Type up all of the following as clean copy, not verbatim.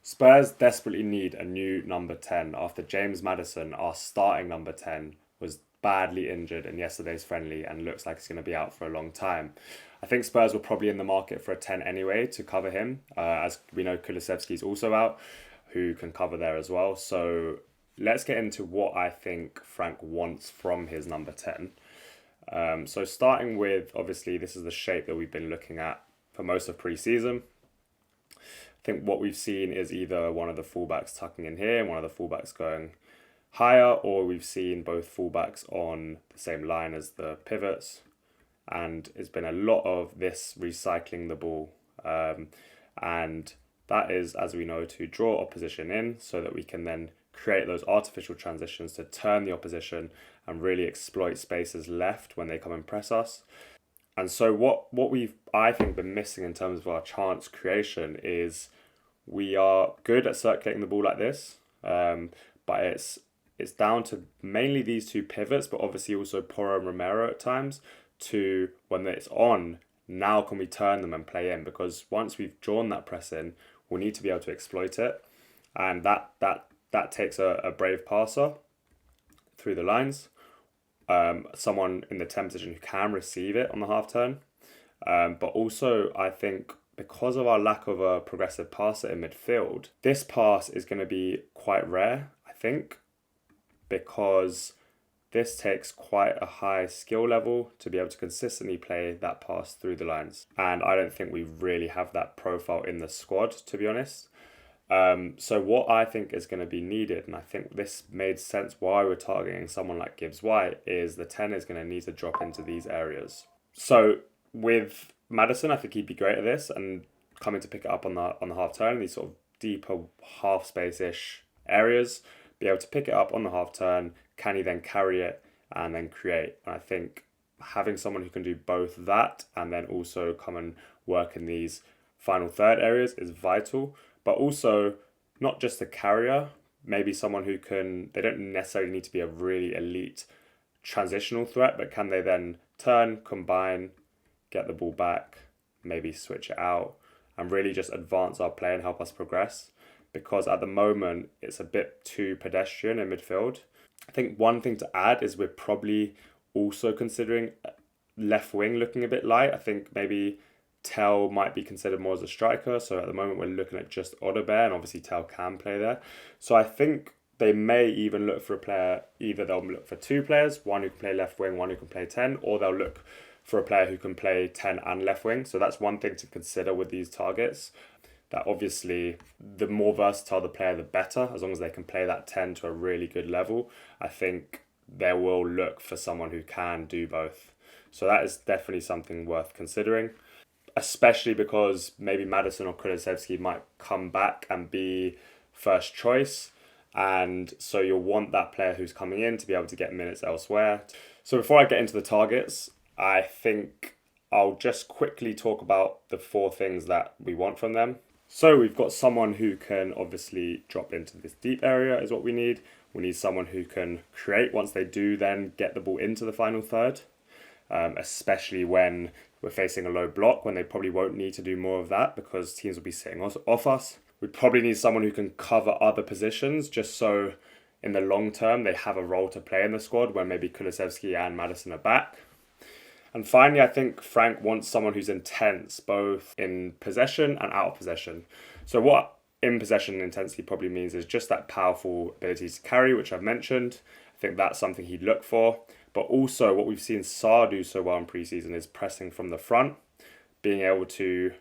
Spurs desperately need a new number 10 after James Maddison, our starting number 10, was badly injured in yesterday's friendly and looks like he's going to be out for a long time. I think Spurs were probably in the market for a 10 anyway to cover him, as we know Kulusevski's also out, who can cover there as well. So let's get into what I think Frank wants from his number 10. So starting with, obviously, this is the shape that we've been looking at for most of pre-season. I think what we've seen is either one of the fullbacks tucking in here and one of the fullbacks going higher, or we've seen both fullbacks on the same line as the pivots. And it's been a lot of this recycling the ball. And that is, as we know, to draw opposition in so that we can then create those artificial transitions to turn the opposition and really exploit spaces left when they come and press us. And so what we've, I think, been missing in terms of our chance creation is we are good at circulating the ball like this, but it's down to mainly these two pivots, but obviously also Porro and Romero at times, to when it's on, now can we turn them and play in? Because once we've drawn that press in, we'll need to be able to exploit it. And that takes a brave passer through the lines. Someone in the 10 position who can receive it on the half turn. But also, I think because of our lack of a progressive passer in midfield, this pass is going to be quite rare, I think, because this takes quite a high skill level to be able to consistently play that pass through the lines. And I don't think we really have that profile in the squad, to be honest. So what I think is going to be needed, and I think this made sense why we're targeting someone like Gibbs White, is the 10 is going to need to drop into these areas. So with Maddison, I think he'd be great at this and coming to pick it up on the half turn, these sort of deeper half space-ish areas, be able to pick it up on the half turn. Can he then carry it and then create? And I think having someone who can do both that and then also come and work in these final third areas is vital. But also, not just a carrier, maybe someone who can, they don't necessarily need to be a really elite transitional threat, but can they then turn, combine, get the ball back, maybe switch it out, and really just advance our play and help us progress. Because at the moment, it's a bit too pedestrian in midfield. I think one thing to add is we're probably also considering left wing looking a bit light. I think maybe Tell might be considered more as a striker. So at the moment, we're looking at just Odebear, and obviously Tell can play there. So I think they may even look for a player, either they'll look for two players, one who can play left wing, one who can play 10, or they'll look for a player who can play 10 and left wing. So that's one thing to consider with these targets. That obviously the more versatile the player, the better, as long as they can play that 10 to a really good level. I think they will look for someone who can do both. So that is definitely something worth considering, especially because maybe Maddison or Kulusevski might come back and be first choice. And so you'll want that player who's coming in to be able to get minutes elsewhere. So before I get into the targets, I think I'll just quickly talk about the four things that we want from them. So we've got someone who can obviously drop into this deep area is what we need. We need someone who can create once they do then get the ball into the final third, especially when we're facing a low block, when they probably won't need to do more of that because teams will be sitting off us. We probably need someone who can cover other positions just so in the long term they have a role to play in the squad when maybe Kulusevski and Maddison are back. And finally, I think Frank wants someone who's intense, both in possession and out of possession. So what in possession intensity probably means is just that powerful ability to carry, which I've mentioned. I think that's something he'd look for. But also what we've seen Sarr do so well in pre-season is pressing from the front, being able to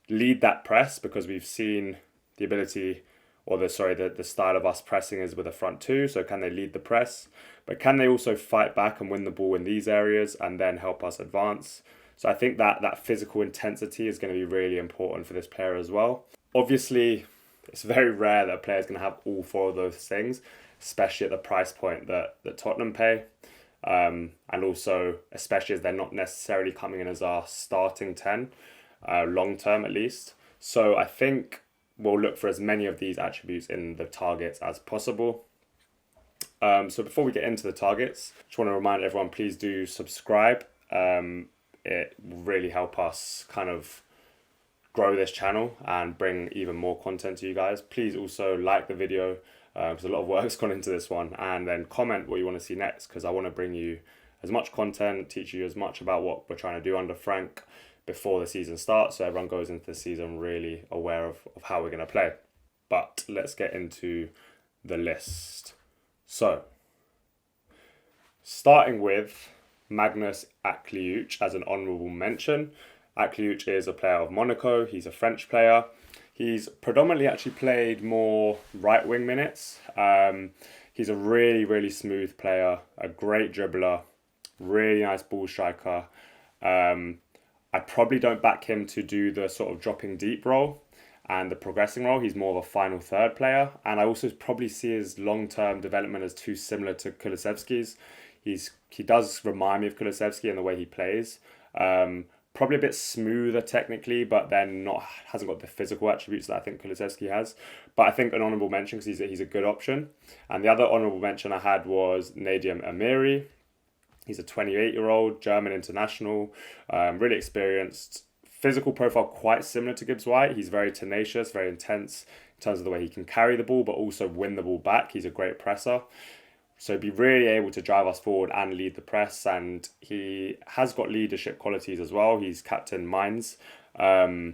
lead that press, because we've seen the ability or the style of us pressing is with a front two. So can they lead the press? But can they also fight back and win the ball in these areas and then help us advance? So I think that physical intensity is going to be really important for this player as well. Obviously, it's very rare that a player is going to have all four of those things, especially at the price point that Tottenham pay. And also, especially as they're not necessarily coming in as our starting 10, long term at least. So I think we'll look for as many of these attributes in the targets as possible. So before we get into the targets, I just want to remind everyone, please do subscribe. It will really help us kind of grow this channel and bring even more content to you guys. Please also like the video, because a lot of work's gone into this one, and then comment what you want to see next, because I want to bring you as much content, teach you as much about what we're trying to do under Frank before the season starts, so everyone goes into the season really aware of how we're going to play. But let's get into the list. So, starting with Magnus Akliuch as an honourable mention. Akliuch is a player of Monaco. He's a French player. He's predominantly actually played more right wing minutes. He's a really, really smooth player, a great dribbler, really nice ball striker. I probably don't back him to do the sort of dropping deep role and the progressing role. He's more of a final third player. And I also probably see his long-term development as too similar to Kulusevski's. He does remind me of Kulusevski in the way he plays. Probably a bit smoother technically, but then hasn't got the physical attributes that I think Kulusevski has. But I think an honourable mention because he's a good option. And the other honourable mention I had was Nadim Amiri. He's a 28-year-old German international, really experienced. Physical profile quite similar to Gibbs White. He's very tenacious, very intense in terms of the way he can carry the ball, but also win the ball back. He's a great presser. So be really able to drive us forward and lead the press. And he has got leadership qualities as well. He's captain Mainz. But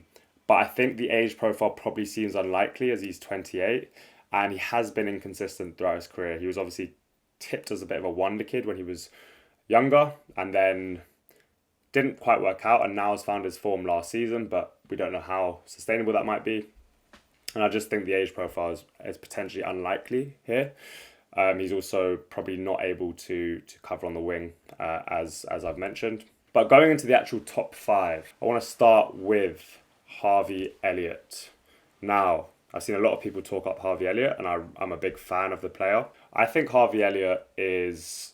I think the age profile probably seems unlikely as he's 28. And he has been inconsistent throughout his career. He was obviously tipped as a bit of a wonder kid when he was younger, and then didn't quite work out, and now has found his form last season, but we don't know how sustainable that might be. And I just think the age profile is potentially unlikely here. He's also probably not able to cover on the wing, as I've mentioned. But going into the actual top 5, I want to start with Harvey Elliott. Now, I've seen a lot of people talk up Harvey Elliott, and I'm a big fan of the player. I think Harvey Elliott is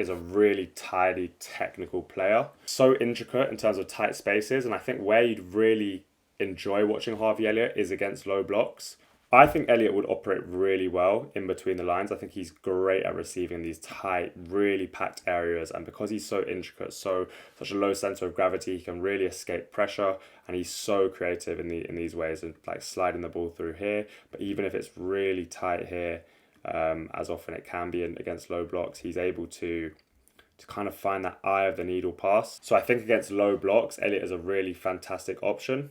a really tidy technical player. So intricate in terms of tight spaces, and I think where you'd really enjoy watching Harvey Elliott is against low blocks. I think Elliott would operate really well in between the lines. I think he's great at receiving these tight, really packed areas, and because he's so intricate, such a low center of gravity, he can really escape pressure, and he's so creative in these ways, and like sliding the ball through here. But even if it's really tight here, as often it can be against low blocks, he's able to kind of find that eye of the needle pass. So I think against low blocks, Elliott is a really fantastic option.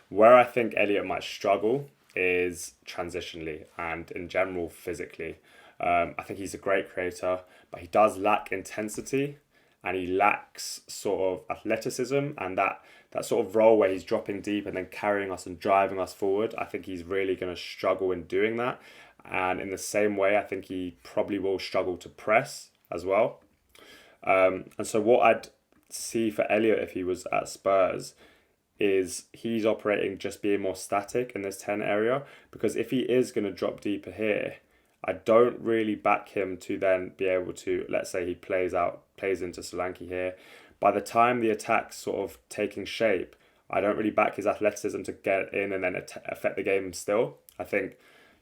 Where I think Elliott might struggle is transitionally and in general physically. I think he's a great creator, but he does lack intensity, and he lacks sort of athleticism and that sort of role where he's dropping deep and then carrying us and driving us forward. I think he's really going to struggle in doing that. And in the same way, I think he probably will struggle to press as well. And so what I'd see for Elliott if he was at Spurs is he's operating just being more static in this 10 area, because if he is going to drop deeper here, I don't really back him to then be able to, let's say he plays into Solanke here. By the time the attack's sort of taking shape, I don't really back his athleticism to get in and then affect the game still. I think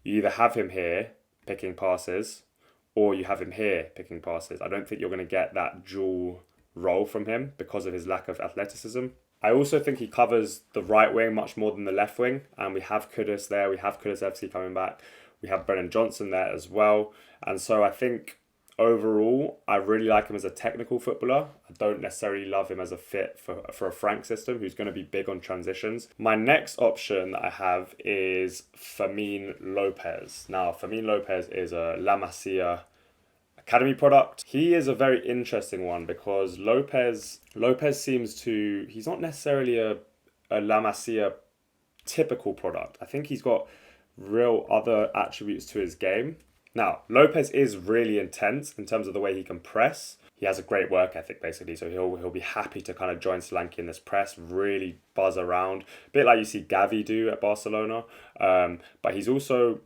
you either have him here picking passes or you have him here picking passes. I don't think you're going to get that dual role from him because of his lack of athleticism. I also think he covers the right wing much more than the left wing, and we have Kudus there, we have Kulusevski coming back, we have Brennan Johnson there as well. And so I think overall, I really like him as a technical footballer. I don't necessarily love him as a fit for a Frank system who's going to be big on transitions. My next option that I have is Fermin Lopez. Now, Fermin Lopez is a La Masia academy product. He is a very interesting one because Lopez seems to, he's not necessarily a La Masia typical product. I think he's got real other attributes to his game. Now, Lopez is really intense in terms of the way he can press. He has a great work ethic, basically, so he'll be happy to kind of join Solanke in this press, really buzz around, a bit like you see Gavi do at Barcelona. But he's also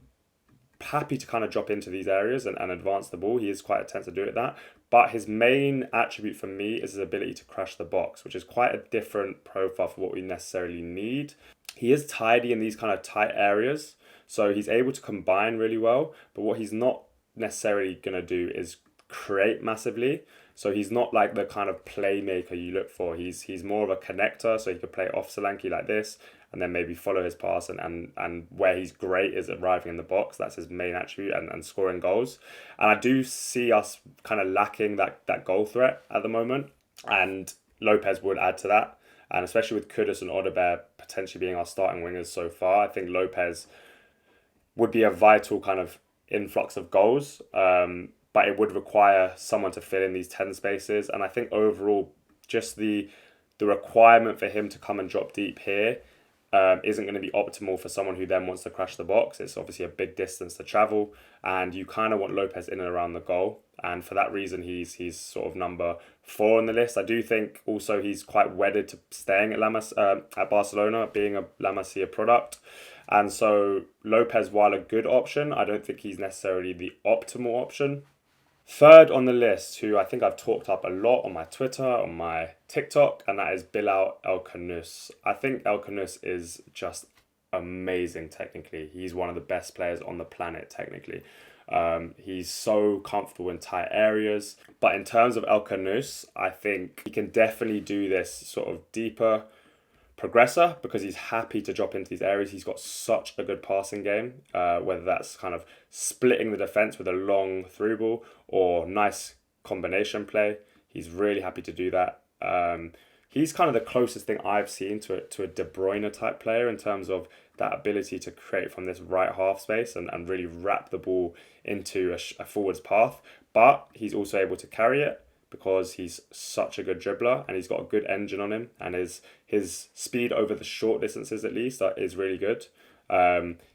happy to kind of drop into these areas and advance the ball. He is quite intense to do it that. But his main attribute for me is his ability to crash the box, which is quite a different profile for what we necessarily need. He is tidy in these kind of tight areas, so he's able to combine really well, but what he's not necessarily going to do is create massively. So he's not like the kind of playmaker you look for. He's more of a connector, so he could play off Solanke like this, and then maybe follow his pass, and where he's great is arriving in the box. That's his main attribute, and scoring goals. And I do see us kind of lacking that goal threat at the moment, and Lopez would add to that. And especially with Kudus and Odobert potentially being our starting wingers so far, I think Lopez would be a vital kind of influx of goals. But it would require someone to fill in these 10 spaces. And I think overall, just the requirement for him to come and drop deep here isn't going to be optimal for someone who then wants to crash the box. It's obviously a big distance to travel, and you kind of want Lopez in and around the goal. And for that reason, he's sort of number 4 on the list. I do think also he's quite wedded to staying at Barcelona, being a La Masia product. And so Lopez, while a good option, I don't think he's necessarily the optimal option. Third on the list, who I think I've talked up a lot on my Twitter, on my TikTok, and that is Bilal El Khanous. I think El Khanous is just amazing technically. He's one of the best players on the planet technically. He's so comfortable in tight areas. But in terms of El Khanous, I think he can definitely do this sort of deeper progressor because he's happy to drop into these areas. He's got such a good passing game, whether that's kind of splitting the defence with a long through ball or nice combination play. He's really happy to do that. He's kind of the closest thing I've seen to a De Bruyne type player in terms of that ability to create from this right half space and really wrap the ball into a forwards path. But he's also able to carry it because he's such a good dribbler and he's got a good engine on him, and his speed over the short distances at least is really good.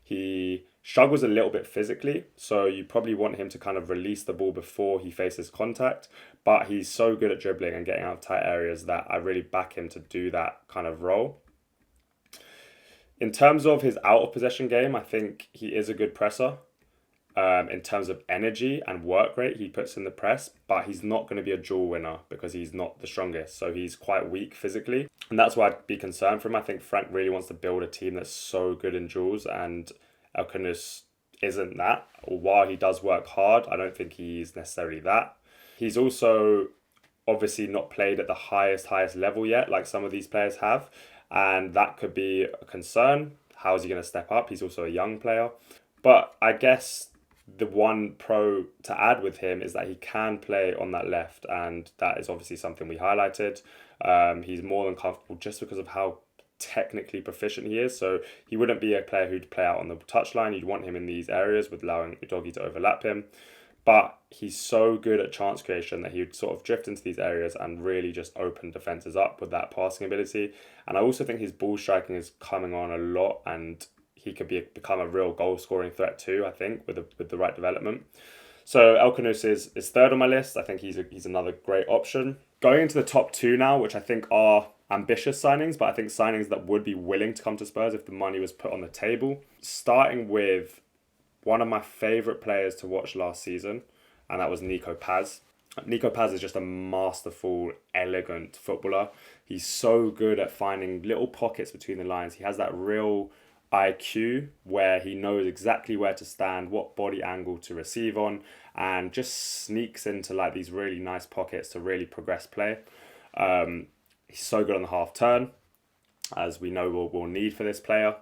He struggles a little bit physically, so you probably want him to kind of release the ball before he faces contact, but he's so good at dribbling and getting out of tight areas that I really back him to do that kind of role. In terms of his out of possession game, I think he is a good presser. In terms of energy and work rate he puts in the press, but he's not going to be a duel winner because he's not the strongest, so he's quite weak physically, and that's why I'd be concerned for him. I think Frank really wants to build a team that's so good in duels, and El Khanous isn't that. While he does work hard, I don't think he's necessarily that. He's also obviously not played at the highest level yet, like some of these players have, and that could be a concern. How is he going to step up? He's also a young player, but I guess the one pro to add with him is that he can play on that left, and that is obviously something we highlighted. He's more than comfortable just because of how technically proficient he is, so he wouldn't be a player who'd play out on the touchline. You'd want him in these areas with allowing Udogie to overlap him, but he's so good at chance creation that he would sort of drift into these areas and really just open defences up with that passing ability. And I also think his ball striking is coming on a lot, and he could become a real goal scoring threat too, I think, with the right development. So El Khanous is third on my list. I think he's another great option. Going into the top 2 now, which I think are ambitious signings, but I think signings that would be willing to come to Spurs if the money was put on the table. Starting with one of my favourite players to watch last season, and that was Nico Paz. Nico Paz is just a masterful, elegant footballer. He's so good at finding little pockets between the lines. He has that real IQ where he knows exactly where to stand, what body angle to receive on, and just sneaks into like these really nice pockets to really progress play. He's so good on the half turn, as we know we'll need for this player.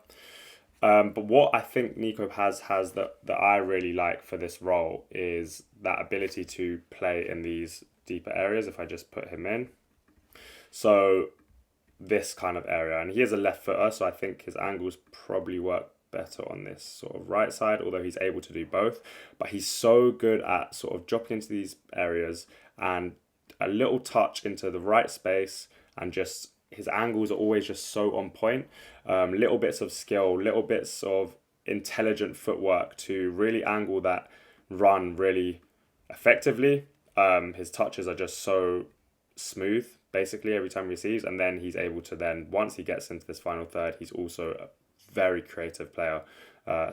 But what I think Nico Paz has that I really like for this role is that ability to play in these deeper areas. If I just put him in, so this kind of area, and he is a left footer, so I think his angles probably work better on this sort of right side, although he's able to do both. But he's so good at sort of dropping into these areas and a little touch into the right space, and just his angles are always just so on point. Little bits of skill, little bits of intelligent footwork to really angle that run really effectively. His touches are just so smooth basically every time he receives, and then he's able to then, once he gets into this final third, he's also a very creative player,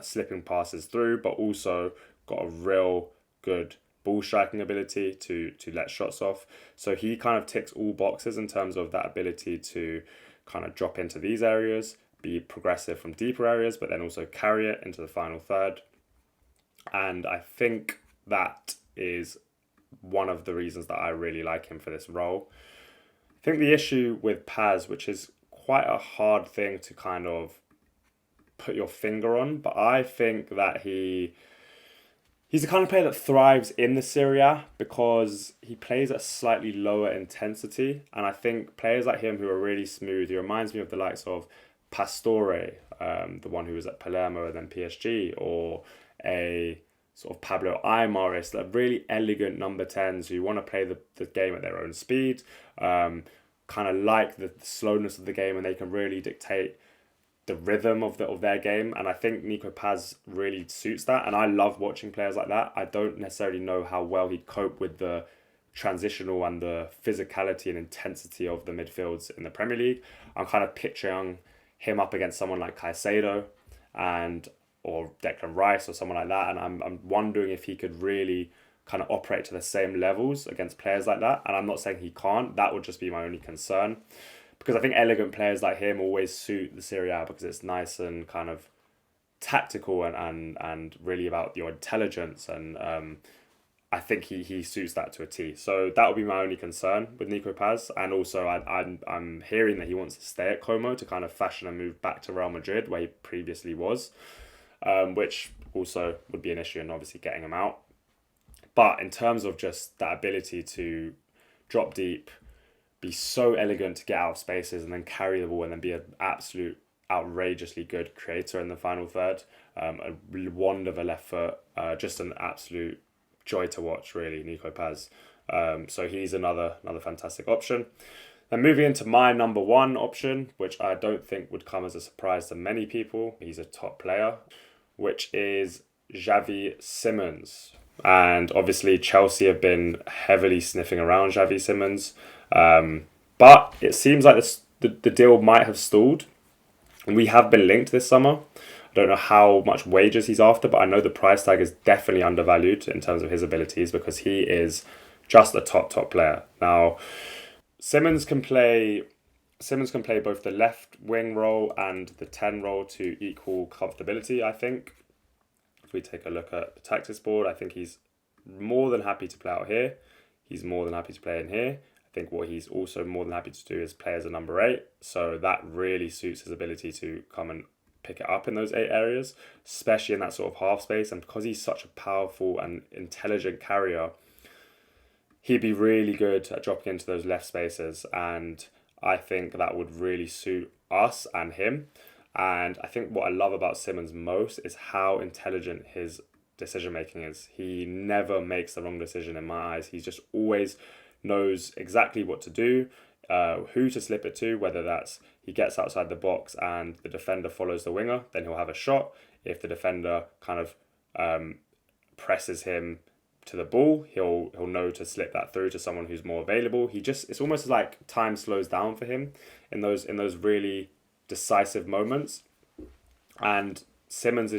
slipping passes through, but also got a real good ball striking ability to let shots off. So he kind of ticks all boxes in terms of that ability to kind of drop into these areas, be progressive from deeper areas, but then also carry it into the final third. And I think that is one of the reasons that I really like him for this role. I think the issue with Paz, which is quite a hard thing to kind of put your finger on, but I think that he's the kind of player that thrives in the Serie A because he plays at a slightly lower intensity. And I think players like him who are really smooth, he reminds me of the likes of Pastore, the one who was at Palermo and then PSG, or a sort of Pablo Aymaris, that really elegant number 10s who want to play the game at their own speed, kind of like the slowness of the game, and they can really dictate the rhythm of their game. And I think Nico Paz really suits that, and I love watching players like that. I don't necessarily know how well he'd cope with the transitional and the physicality and intensity of the midfields in the Premier League. I'm kind of picturing him up against someone like Caicedo or Declan Rice or someone like that, and I'm wondering if he could really kind of operate to the same levels against players like that. And I'm not saying he can't, that would just be my only concern. Because I think elegant players like him always suit the Serie A because it's nice and kind of tactical and really about your intelligence. And I think he suits that to a T. So that would be my only concern with Nico Paz. And also I'm hearing that he wants to stay at Como to kind of fashion a move back to Real Madrid where he previously was, which also would be an issue and obviously getting him out. But in terms of just that ability to drop deep, be so elegant to get out of spaces and then carry the ball and then be an absolute outrageously good creator in the final third. A wand of a left foot, just an absolute joy to watch, really, Nico Paz. So he's another fantastic option. Then moving into my number one option, which I don't think would come as a surprise to many people. He's a top player, which is Xavi Simons. And obviously Chelsea have been heavily sniffing around Xavi Simons. But it seems like the deal might have stalled. And we have been linked this summer. I don't know how much wages he's after, but I know the price tag is definitely undervalued in terms of his abilities because he is just a top player. Now, Simons can play both the left wing role and the 10 role to equal comfortability, I think. If we take a look at the tactics board, I think he's more than happy to play out here. He's more than happy to play in here. I think what he's also more than happy to do is play as a number 8. So that really suits his ability to come and pick it up in those 8 areas, especially in that sort of half space. And because he's such a powerful and intelligent carrier, he'd be really good at dropping into those left spaces. And I think that would really suit us and him. And I think what I love about Simons most is how intelligent his decision making is. He never makes the wrong decision in my eyes. He's just always knows exactly what to do, who to slip it to, whether that's he gets outside the box and the defender follows the winger, then he'll have a shot. If the defender kind of presses him to the ball, he'll know to slip that through to someone who's more available. It's almost like time slows down for him in those really decisive moments. And Simons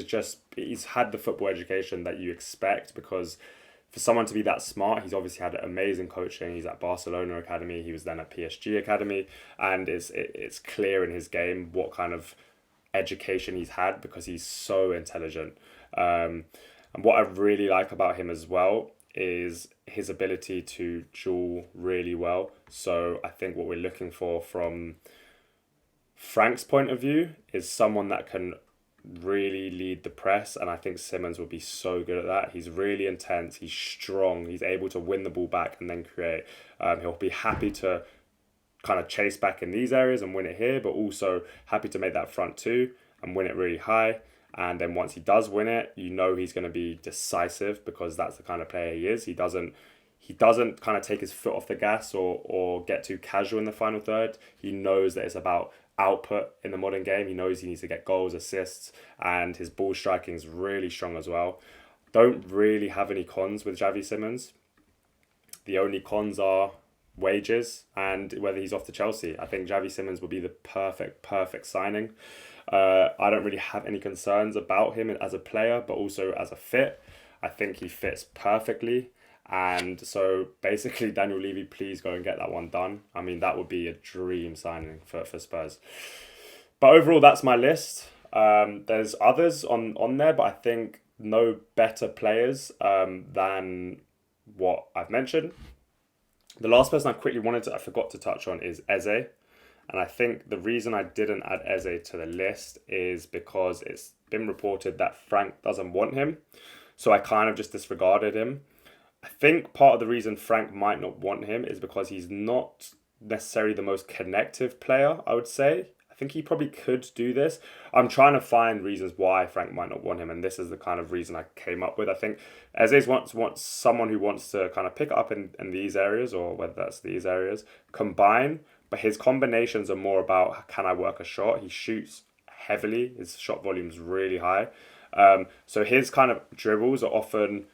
he's had the football education that you expect, because for someone to be that smart, he's obviously had amazing coaching. He's at Barcelona Academy, he was then at PSG Academy, and it's clear in his game what kind of education he's had because he's so intelligent. And what I really like about him as well is his ability to duel really well. So I think what we're looking for from Frank's point of view is someone that can really lead the press, and I think Simons will be so good at that. He's really intense, he's strong, he's able to win the ball back and then create. He'll be happy to kind of chase back in these areas and win it here, but also happy to make that front two and win it really high. And then once he does win it, you know he's going to be decisive because that's the kind of player he is. He doesn't kind of take his foot off the gas or get too casual in the final third. He knows that it's about output in the modern game. He knows he needs to get goals, assists, and his ball striking is really strong as well. Don't really have any cons with Xavi Simons. The only cons are wages and whether he's off to Chelsea. I think Xavi Simons will be the perfect signing. I don't really have any concerns about him as a player, but also as a fit. I think he fits perfectly. And so basically, Daniel Levy, please go and get that one done. I mean, that would be a dream signing for Spurs. But overall, that's my list. There's others on there, but I think no better players than what I've mentioned. The last person I forgot to touch on is Eze. And I think the reason I didn't add Eze to the list is because it's been reported that Frank doesn't want him. So I kind of just disregarded him. I think part of the reason Frank might not want him is because he's not necessarily the most connective player, I would say. I think he probably could do this. I'm trying to find reasons why Frank might not want him, and this is the kind of reason I came up with. I think Eze wants someone who wants to kind of pick up in these areas, or whether that's these areas, combine, but his combinations are more about can I work a shot? He shoots heavily, his shot volume's really high. So his kind of dribbles are often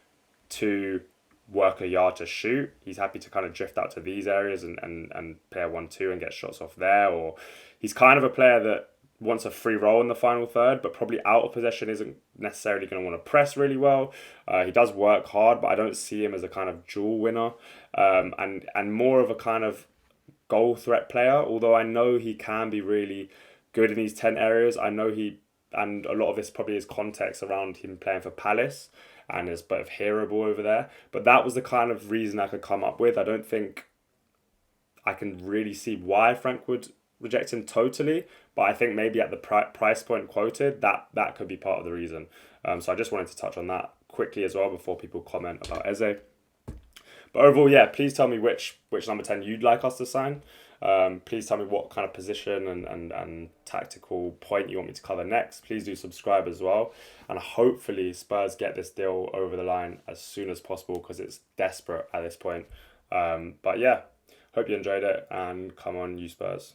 to work a yard to shoot. He's happy to kind of drift out to these areas and play a 1-2 and get shots off there. Or he's kind of a player that wants a free roll in the final third, but probably out of possession isn't necessarily going to want to press really well. He does work hard, but I don't see him as a kind of duel winner, and more of a kind of goal threat player. Although I know he can be really good in these 10 areas. I know and a lot of this probably is context around him playing for Palace and is a bit of hero ball over there. But that was the kind of reason I could come up with. I don't think I can really see why Frank would reject him totally, but I think maybe at the price point quoted, that could be part of the reason. So I just wanted to touch on that quickly as well before people comment about Eze. But overall, yeah, please tell me which number 10 you'd like us to sign. Please tell me what kind of position and tactical point you want me to cover next. Please do subscribe as well. And hopefully Spurs get this deal over the line as soon as possible because it's desperate at this point. But yeah, hope you enjoyed it and come on, you Spurs.